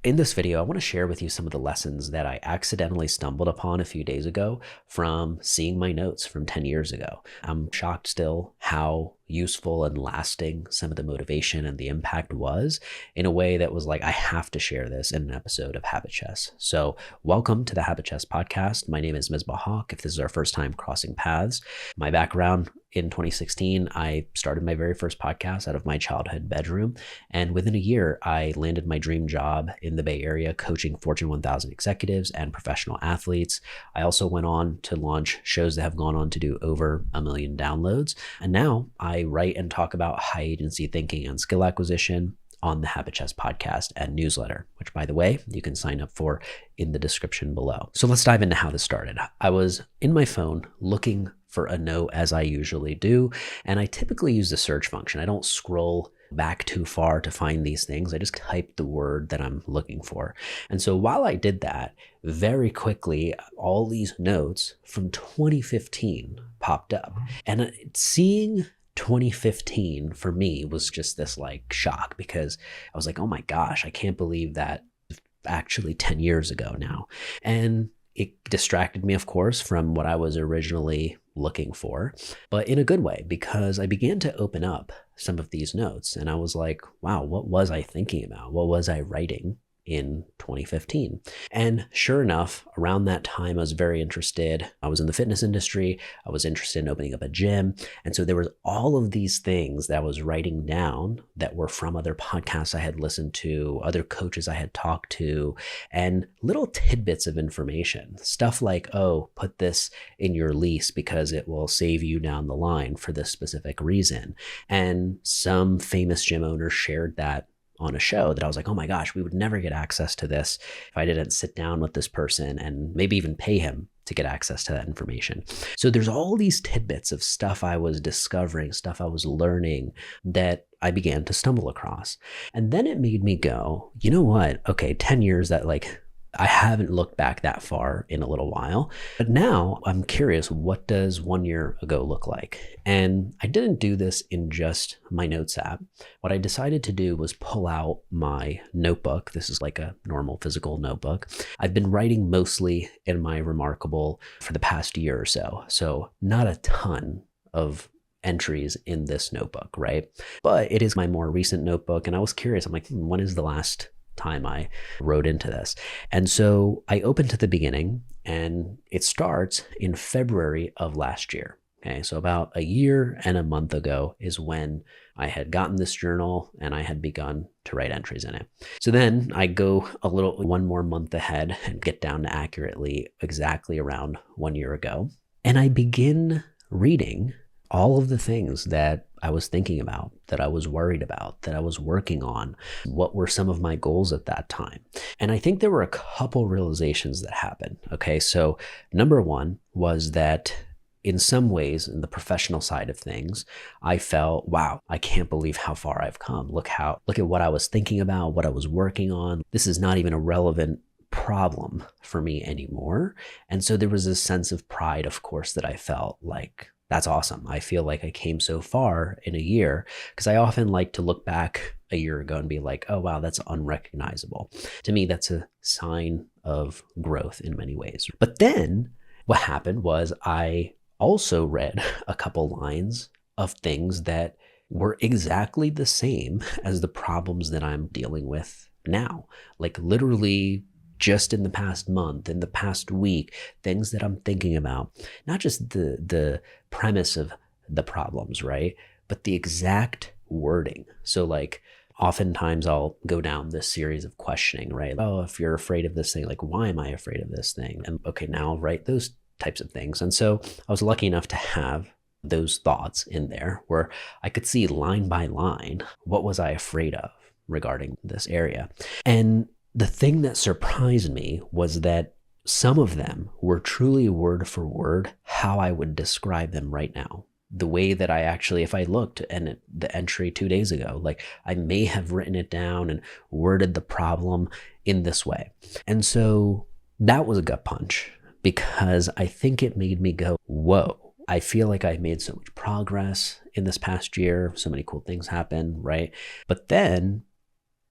In this video, I want to share with you some of the lessons that I accidentally stumbled upon a few days ago from seeing my notes from 10 years ago. I'm shocked still how useful and lasting some of the motivation and the impact was in a way that was like, I have to share this in an episode of Habit Chess. So welcome to the Habit Chess podcast. My name is Misbah Hawk. If this is our first time crossing paths, my background in 2016, I started my very first podcast out of my childhood bedroom. And within a year, I landed my dream job in the Bay Area, coaching Fortune 1000 executives and professional athletes. I also went on to launch shows that have gone on to do over 1 million downloads. And now I write and talk about high agency thinking and skill acquisition on the Habit Chess podcast and newsletter, which, by the way, you can sign up for in the description below. So let's dive into how this started. I was in my phone looking for a note, as I usually do, and I typically use the search function. I don't scroll back too far to find these things. I just type the word that I'm looking for. And so while I did that, very quickly, all these notes from 2015 popped up. And seeing 2015 for me was just this like shock, because I was like, oh my gosh, I can't believe that actually 10 years ago now. And it distracted me, of course, from what I was originally looking for, but in a good way, because I began to open up some of these notes and I was like, wow, what was I thinking about? What was I writing in 2015? And sure enough, around that time, I was very interested. I was in the fitness industry. I was interested in opening up a gym. And so there was all of these things that I was writing down that were from other podcasts I had listened to, other coaches I had talked to, and little tidbits of information. Stuff like, oh, put this in your lease because it will save you down the line for this specific reason. And some famous gym owner shared that on a show that I was like, oh my gosh, we would never get access to this if I didn't sit down with this person and maybe even pay him to get access to that information. So there's all these tidbits of stuff I was discovering, stuff I was learning that I began to stumble across. And then it made me go, you know what? Okay, 10 years, that like, I haven't looked back that far in a little while, but now I'm curious, what does 1 year ago look like? And I didn't do this in just my notes app. What I decided to do was pull out my notebook. This is like a normal physical notebook. I've been writing mostly in my Remarkable for the past year or so. So not a ton of entries in this notebook, right? But it is my more recent notebook. And I was curious, I'm like, when is the last time I wrote into this? And so I opened to the beginning, and it starts in February of last year. Okay, so about a year and a month ago is when I had gotten this journal and I had begun to write entries in it. So then I go one more month ahead and get down to accurately exactly around 1 year ago. And I begin reading all of the things that I was thinking about, that I was worried about, that I was working on. What were some of my goals at that time? And I think there were a couple realizations that happened. Okay, so number one was that in some ways, in the professional side of things, I felt, wow, I can't believe how far I've come. Look at what I was thinking about, what I was working on. This is not even a relevant problem for me anymore. And so there was a sense of pride, of course, that I felt like, that's awesome. I feel like I came so far in a year, because I often like to look back a year ago and be like, oh, wow, that's unrecognizable. To me, that's a sign of growth in many ways. But then what happened was I also read a couple lines of things that were exactly the same as the problems that I'm dealing with now. Like literally just in the past month, in the past week, things that I'm thinking about, not just the premise of the problems, right? But the exact wording. So like oftentimes I'll go down this series of questioning, right? Oh, if you're afraid of this thing, like, why am I afraid of this thing? And okay, now I'll write those types of things. And so I was lucky enough to have those thoughts in there where I could see line by line, what was I afraid of regarding this area? And the thing that surprised me was that some of them were truly word for word how I would describe them right now. The way that I actually, if I looked and the entry 2 days ago, like I may have written it down and worded the problem in this way. And so that was a gut punch, because I think it made me go, whoa, I feel like I've made so much progress in this past year. So many cool things happened, right? But then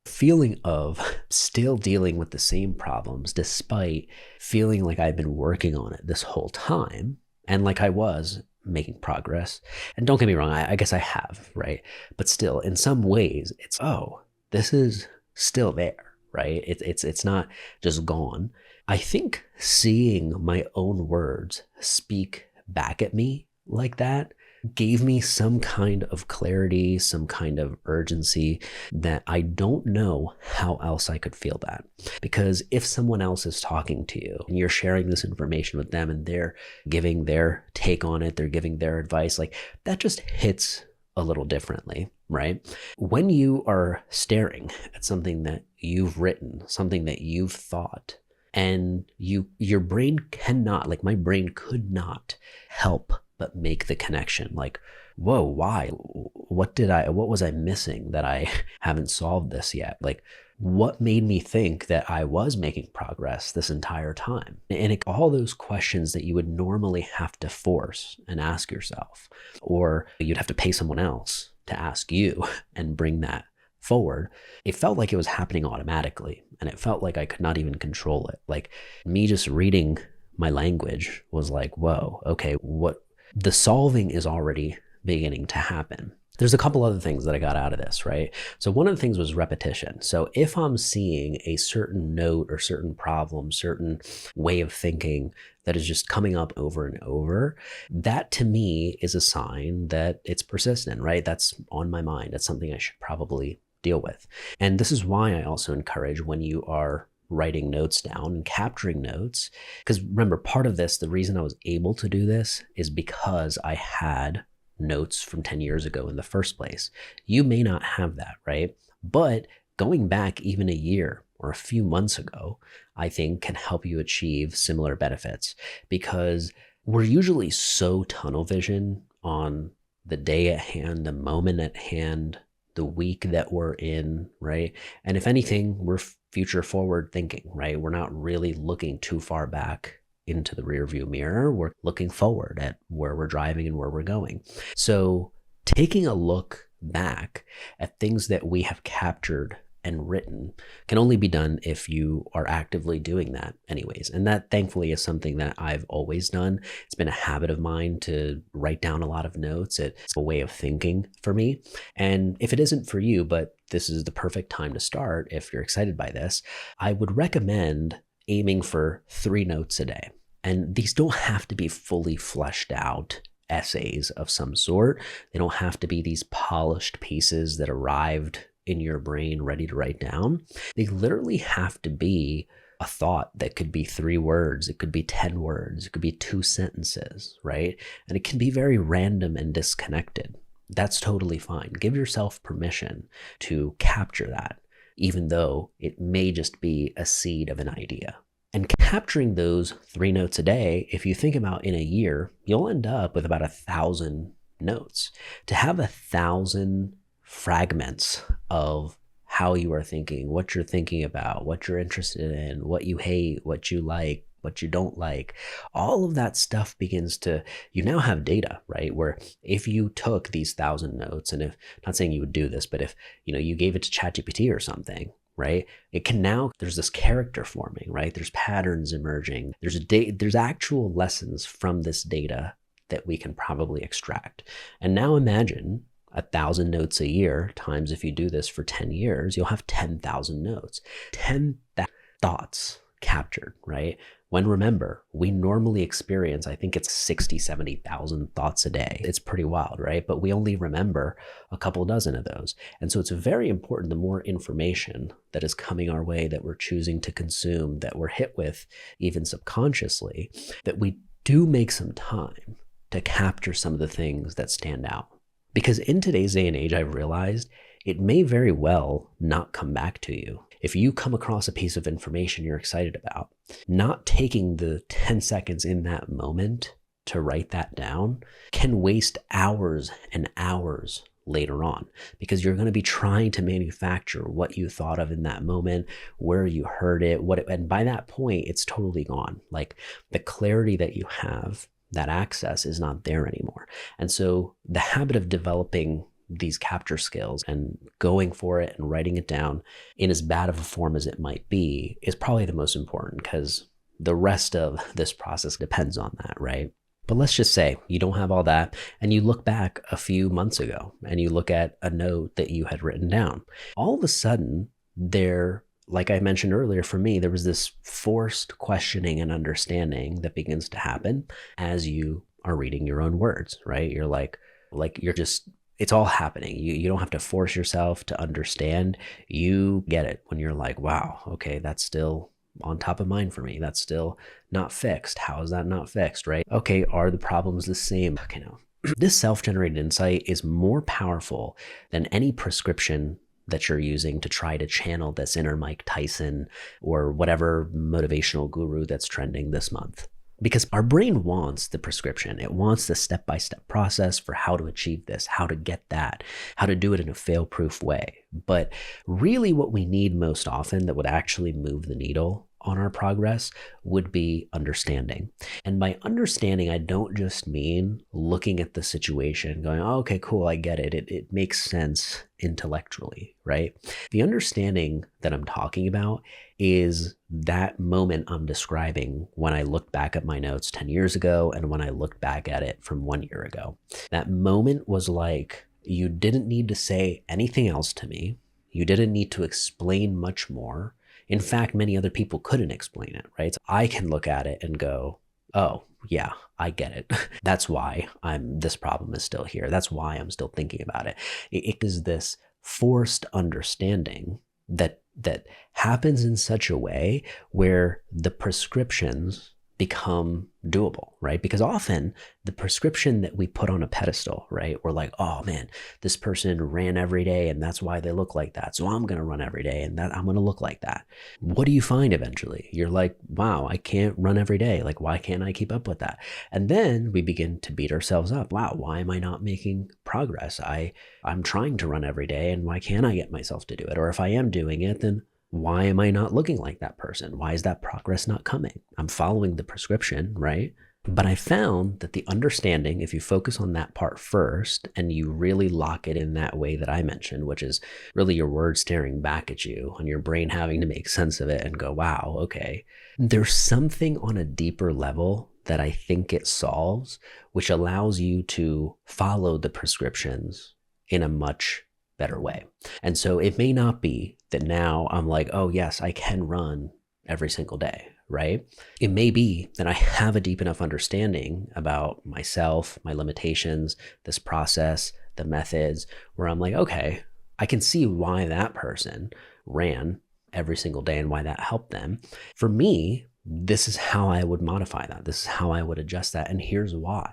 feeling of still dealing with the same problems despite feeling like I've been working on it this whole time and like I was making progress. And don't get me wrong, I guess I have, right? But still, in some ways, it's, oh, this is still there, right? It's not just gone. I think seeing my own words speak back at me like that gave me some kind of clarity, some kind of urgency that I don't know how else I could feel that. Because if someone else is talking to you and you're sharing this information with them and they're giving their take on it, they're giving their advice, like that just hits a little differently, right? When you are staring at something that you've written, something that you've thought, and your brain cannot, like my brain could not help but make the connection, like, whoa, why? What was I missing that I haven't solved this yet? Like, what made me think that I was making progress this entire time? And all those questions that you would normally have to force and ask yourself, or you'd have to pay someone else to ask you and bring that forward, it felt like it was happening automatically. And it felt like I could not even control it. Like me just reading my language was like, whoa, okay, what? The solving is already beginning to happen. There's a couple other things that I got out of this, right? So one of the things was repetition. So if I'm seeing a certain note or certain problem, certain way of thinking that is just coming up over and over, that to me is a sign that it's persistent, right? That's on my mind. That's something I should probably deal with. And this is why I also encourage when you are writing notes down and capturing notes. Because remember, part of this, the reason I was able to do this is because I had notes from 10 years ago in the first place. You may not have that, right? But going back even a year or a few months ago, I think can help you achieve similar benefits, because we're usually so tunnel vision on the day at hand, the moment at hand, the week that we're in, right? And if anything, we're future forward thinking, right? We're not really looking too far back into the rearview mirror. We're looking forward at where we're driving and where we're going. So taking a look back at things that we have captured and written can only be done if you are actively doing that anyways. And that thankfully is something that I've always done. It's been a habit of mine to write down a lot of notes. It's a way of thinking for me. And if it isn't for you, but this is the perfect time to start, if you're excited by this, I would recommend aiming for 3 notes a day. And these don't have to be fully fleshed out essays of some sort. They don't have to be these polished pieces that arrived in your brain ready to write down. They literally have to be a thought that could be 3 words. It could be 10 words. It could be 2 sentences, right? And it can be very random and disconnected. That's totally fine. Give yourself permission to capture that, even though it may just be a seed of an idea. And capturing those 3 notes a day, if you think about in a year, you'll end up with about 1,000 notes. To have 1,000 fragments of how you are thinking, what you're thinking about, what you're interested in, what you hate, what you like, what you don't like, all of that stuff begins to, you now have data, right? Where if you took these 1,000 notes, and if, not saying you would do this, but if, you gave it to ChatGPT or something, right? It can now, there's this character forming, right? There's patterns emerging. There's actual lessons from this data that we can probably extract. And now imagine 1,000 notes a year times, if you do this for 10 years, you'll have 10,000 notes, 10,000 thoughts captured, right? When remember, we normally experience, I think it's 60, 70,000 thoughts a day. It's pretty wild, right? But we only remember a couple dozen of those. And so it's very important, the more information that is coming our way, that we're choosing to consume, that we're hit with even subconsciously, that we do make some time to capture some of the things that stand out. Because in today's day and age, I've realized it may very well not come back to you. If you come across a piece of information you're excited about, not taking the 10 seconds in that moment to write that down can waste hours and hours later on, because you're going to be trying to manufacture what you thought of in that moment, where you heard it, and by that point, it's totally gone. Like the clarity that you have, that access is not there anymore. And so the habit of developing these capture skills and going for it and writing it down in as bad of a form as it might be is probably the most important, because the rest of this process depends on that, right? But let's just say you don't have all that and you look back a few months ago and you look at a note that you had written down. All of a sudden, like I mentioned earlier, for me, there was this forced questioning and understanding that begins to happen as you are reading your own words, right? You're like you're just, it's all happening. You don't have to force yourself to understand. You get it when you're like, wow, okay, that's still on top of mind for me. That's still not fixed. How is that not fixed, right? Okay, are the problems the same? Okay, no. This self-generated insight is more powerful than any prescription that you're using to try to channel this inner Mike Tyson or whatever motivational guru that's trending this month. Because our brain wants the prescription. It wants the step-by-step process for how to achieve this, how to get that, how to do it in a fail-proof way. But really what we need most often that would actually move the needle on our progress would be understanding. And by understanding, I don't just mean looking at the situation going, oh, okay, cool, I get it. It makes sense intellectually, right? The understanding that I'm talking about is that moment I'm describing when I looked back at my notes 10 years ago and when I looked back at it from 1 year ago. That moment was like, you didn't need to say anything else to me. You didn't need to explain much more. In fact, many other people couldn't explain it, right? So I can look at it and go, oh, yeah, I get it. That's why this problem is still here. That's why I'm still thinking about it. It is this forced understanding that happens in such a way where the prescriptions become doable, right? Because often the prescription that we put on a pedestal, right? We're like, oh man, this person ran every day and that's why they look like that. So I'm going to run every day and that I'm going to look like that. What do you find eventually? You're like, wow, I can't run every day. Like, why can't I keep up with that? And then we begin to beat ourselves up. Wow, why am I not making progress? I'm trying to run every day and why can't I get myself to do it? Or if I am doing it, then why am I not looking like that person? Why is that progress not coming? I'm following the prescription, right? But I found that the understanding, if you focus on that part first and you really lock it in that way that I mentioned, which is really your words staring back at you and your brain having to make sense of it and go, wow, okay, there's something on a deeper level that I think it solves, which allows you to follow the prescriptions in a much better way. And so it may not be that now I'm like, oh yes, I can run every single day, right? It may be that I have a deep enough understanding about myself, my limitations, this process, the methods, where I'm like, okay, I can see why that person ran every single day and why that helped them. For me, this is how I would modify that. This is how I would adjust that. And here's why.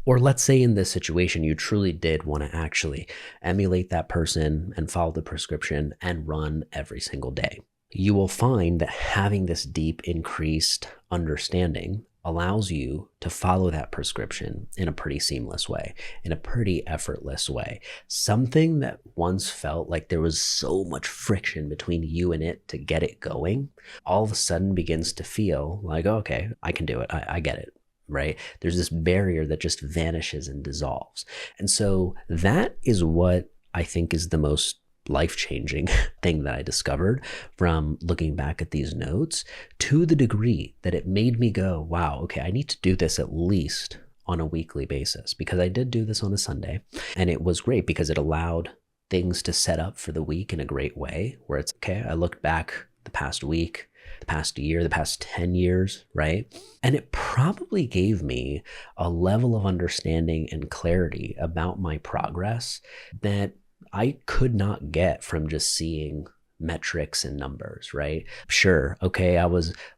Or let's say in this situation, you truly did want to actually emulate that person and follow the prescription and run every single day. You will find that having this deep increased understanding allows you to follow that prescription in a pretty seamless way, in a pretty effortless way. Something that once felt like there was so much friction between you and it to get it going, all of a sudden begins to feel like, okay, I can do it. I get it. Right? There's this barrier that just vanishes and dissolves. And so that is what I think is the most life-changing thing that I discovered from looking back at these notes, to the degree that it made me go, wow, okay, I need to do this at least on a weekly basis, because I did do this on a Sunday and it was great because it allowed things to set up for the week in a great way where it's okay. I looked back the past week, the past year, the past 10 years, right? And it probably gave me a level of understanding and clarity about my progress that I could not get from just seeing metrics and numbers, right? Sure, okay,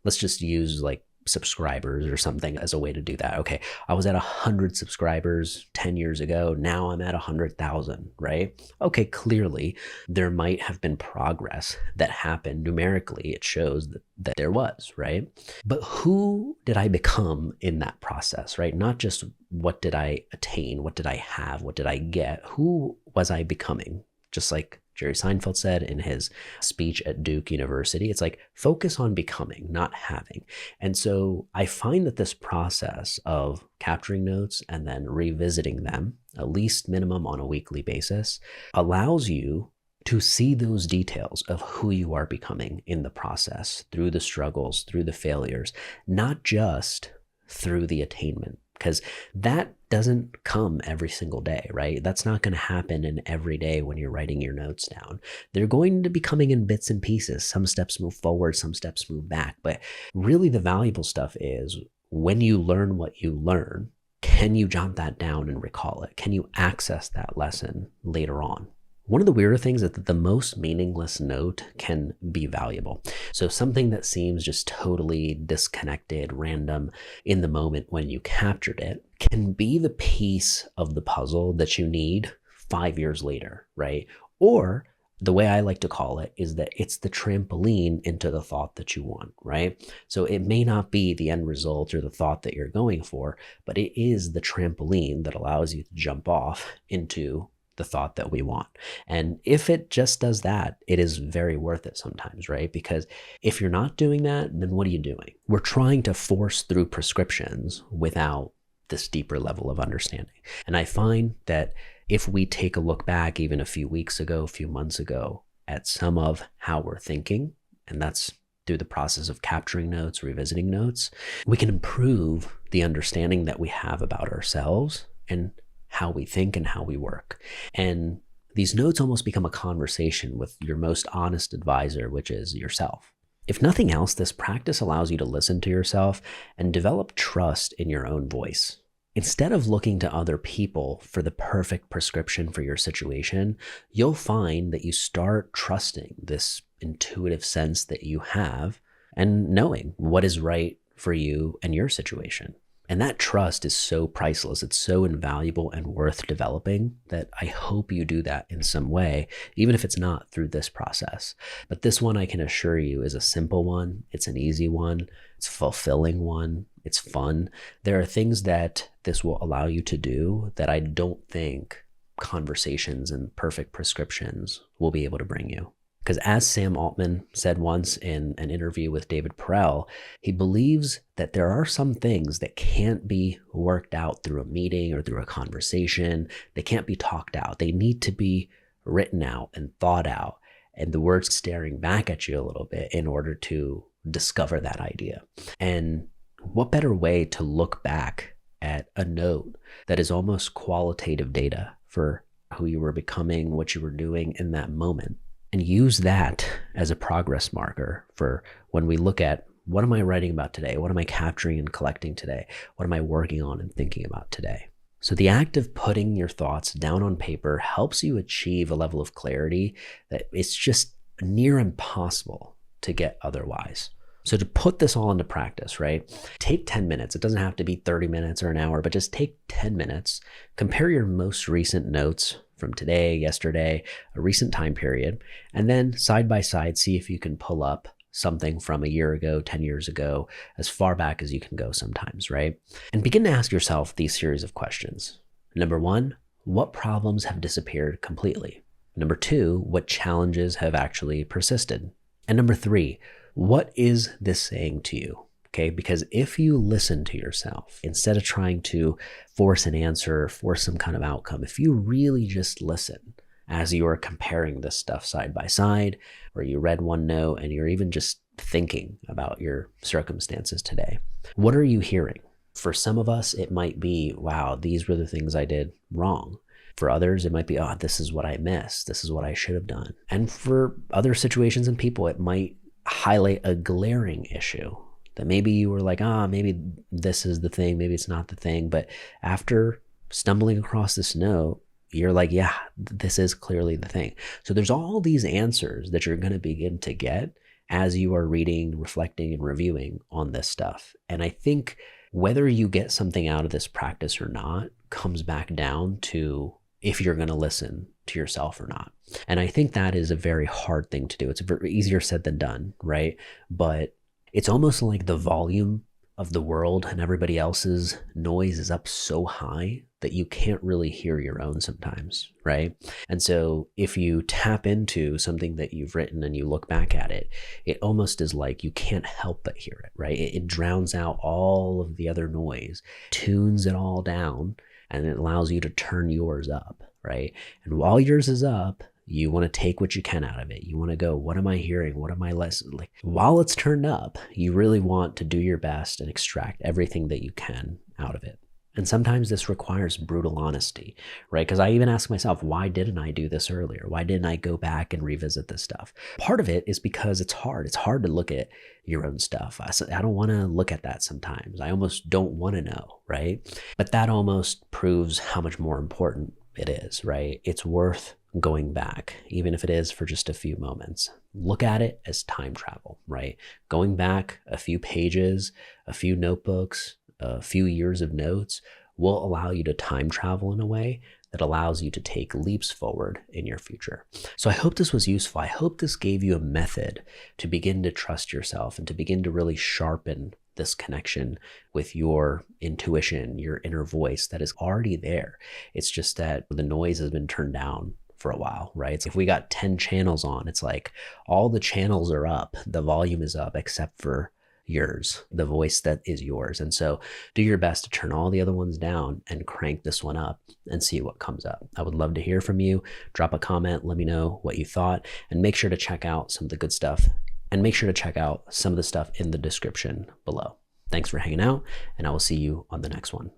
let's just use like subscribers or something as a way to do that. Okay, I was at 100 subscribers 10 years ago. Now I'm at 100,000, right? Okay, clearly there might have been progress that happened numerically. It shows that there was, right? But who did I become in that process, right? Not just what did I attain? What did I have? What did I get? Who was I becoming? Just like Jerry Seinfeld said in his speech at Duke University. It's like, focus on becoming, not having. And so I find that this process of capturing notes and then revisiting them, at least minimum on a weekly basis, allows you to see those details of who you are becoming in the process, through the struggles, through the failures, not just through the attainment, because that doesn't come every single day, right? That's not going to happen in every day when you're writing your notes down. They're going to be coming in bits and pieces. Some steps move forward, some steps move back. But really the valuable stuff is when you learn what you learn, can you jot that down and recall it? Can you access that lesson later on? One of the weirder things is that the most meaningless note can be valuable. So something that seems just totally disconnected, random in the moment when you captured it, can be the piece of the puzzle that you need 5 years later, right? Or the way I like to call it is that it's the trampoline into the thought that you want, right? So it may not be the end result or the thought that you're going for, but it is the trampoline that allows you to jump off into the thought that we want. And if it just does that, it is very worth it sometimes, right? Because if you're not doing that, then what are you doing? We're trying to force through prescriptions without this deeper level of understanding. And I find that if we take a look back even a few weeks ago, a few months ago, at some of how we're thinking, and that's through the process of capturing notes, revisiting notes, we can improve the understanding that we have about ourselves and how we think and how we work. And these notes almost become a conversation with your most honest advisor, which is yourself. If nothing else, this practice allows you to listen to yourself and develop trust in your own voice. Instead of looking to other people for the perfect prescription for your situation, you'll find that you start trusting this intuitive sense that you have and knowing what is right for you and your situation. And that trust is so priceless. It's so invaluable and worth developing that I hope you do that in some way, even if it's not through this process. But this one, I can assure you, is a simple one. It's an easy one. It's a fulfilling one. It's fun. There are things that this will allow you to do that I don't think conversations and perfect prescriptions will be able to bring you. Because as Sam Altman said once in an interview with David Perel, he believes that there are some things that can't be worked out through a meeting or through a conversation. They can't be talked out. They need to be written out and thought out, and the words staring back at you a little bit in order to discover that idea. And what better way to look back at a note that is almost qualitative data for who you were becoming, what you were doing in that moment, and use that as a progress marker for when we look at what am I writing about today? What am I capturing and collecting today? What am I working on and thinking about today? So the act of putting your thoughts down on paper helps you achieve a level of clarity that it's just near impossible to get otherwise. So to put this all into practice, right? Take 10 minutes. It doesn't have to be 30 minutes or an hour, but just take 10 minutes. Compare your most recent notes from today, yesterday, a recent time period, and then side by side, see if you can pull up something from a year ago, 10 years ago, as far back as you can go sometimes, right? And begin to ask yourself these series of questions. Number one, what problems have disappeared completely? Number two, what challenges have actually persisted? And number three, what is this saying to you? Okay, because if you listen to yourself, instead of trying to force an answer, force some kind of outcome, if you really just listen as you are comparing this stuff side by side, or you read one note and you're even just thinking about your circumstances today, what are you hearing? For some of us, it might be, wow, these were the things I did wrong. For others, it might be, oh, this is what I missed. This is what I should have done. And for other situations and people, it might highlight a glaring issue that maybe you were like, maybe this is the thing, maybe it's not the thing. But after stumbling across this note, you're like, yeah, this is clearly the thing. So there's all these answers that you're going to begin to get as you are reading, reflecting, and reviewing on this stuff. And I think whether you get something out of this practice or not comes back down to if you're going to listen to yourself or not. And I think that is a very hard thing to do. It's very easier said than done, right? But it's almost like the volume of the world and everybody else's noise is up so high that you can't really hear your own sometimes, right? And so if you tap into something that you've written and you look back at it, it almost is like you can't help but hear it, right? It drowns out all of the other noise, tunes it all down, and it allows you to turn yours up, right? And while yours is up, you want to take what you can out of it. You want to go, what am I hearing? What am I listening? Like, while it's turned up, you really want to do your best and extract everything that you can out of it. And sometimes this requires brutal honesty, right? Because I even ask myself, why didn't I do this earlier? Why didn't I go back and revisit this stuff? Part of it is because it's hard. It's hard to look at your own stuff. I don't want to look at that sometimes. I almost don't want to know, right? But that almost proves how much more important it is, right? It's worth going back, even if it is for just a few moments. Look at it as time travel, right? Going back a few pages, a few notebooks, a few years of notes will allow you to time travel in a way that allows you to take leaps forward in your future. So I hope this was useful. I hope this gave you a method to begin to trust yourself and to begin to really sharpen this connection with your intuition, your inner voice that is already there. It's just that the noise has been turned down for a while, right? So if we got 10 channels on, it's like all the channels are up, the volume is up, except for yours, the voice that is yours. And so do your best to turn all the other ones down and crank this one up and see what comes up. I would love to hear from you. Drop a comment, let me know what you thought, and make sure to check out some of the good stuff, and make sure to check out some of the stuff in the description below. Thanks for hanging out, and I will see you on the next one.